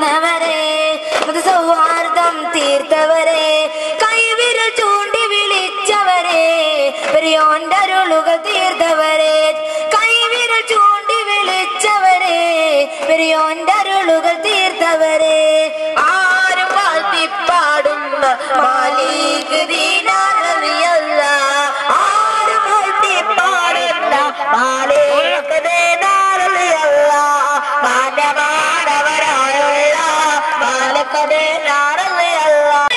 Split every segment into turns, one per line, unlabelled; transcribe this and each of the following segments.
വന്നവരെ സൗഹാർദ്ദം തീർത്തവരെ കൈവിരൽ ചൂണ്ടി വിളിച്ചവരെ പെരിയോന്റെ അരുളുകൾ തീർത്തവരെ കൈവിരൽ ചൂണ്ടി വിളിച്ചവരെ പെരിയോന്റെ അരുളുകൾ തീർത്തവരെ ആരും വാഴ്ത്തിപ്പാടുന്ന മാലിക് ദീനാർ റളിയല്ലാഹ് ആരും വാഴ്ത്തിപ്പാടുന്ന മാലിക് ദീനാർ റളിയല്ലാഹ് മാനവരായുള്ള മാലിക് ദീനാർ റളിയല്ലാഹ്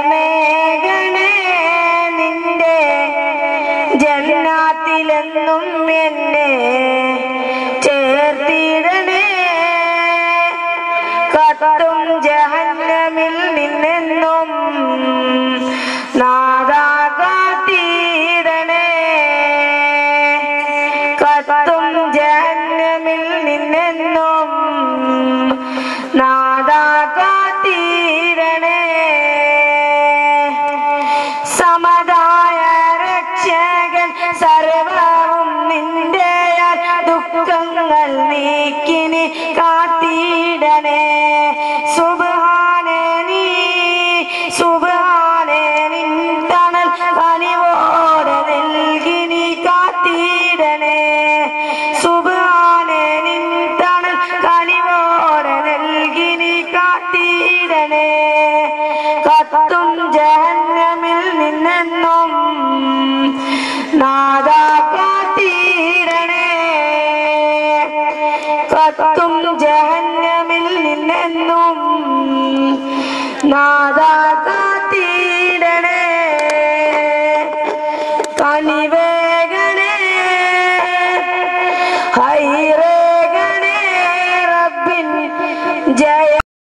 ജയമേഘനേ നിന്റെ ജന്നാത്തിലെന്നും എന്നെ ചേർത്തിടണേ കത്തും ജഹന്നമിൽ നിന്നെന്നും നാദാ കാത്തിടണേ കത്തും ജഹന്നമിൽ നിന്നെന്നും നാദാ കാത്തിടണേ സമതായ രക്ഷകൻ സർവവും നിന്റെ ദുഃഖങ്ങൾ നീക്കിനി കാത്തിടണേ സുബ്ഹാനേ നിൻ തണൽ കനിവോടെ നൽകിനി കാത്തിടണേ സുബ്ഹാനേ നിൻ തണൽ കനിവോടെ നൽകിനി കാത്തിടണേ കത്തും ജഹന്നമിൽ നിന്നെന്നും നാദാ കാത്തിടണേ കത്തും ജഹന്നമിൽ നിന്നെന്നും നാദാ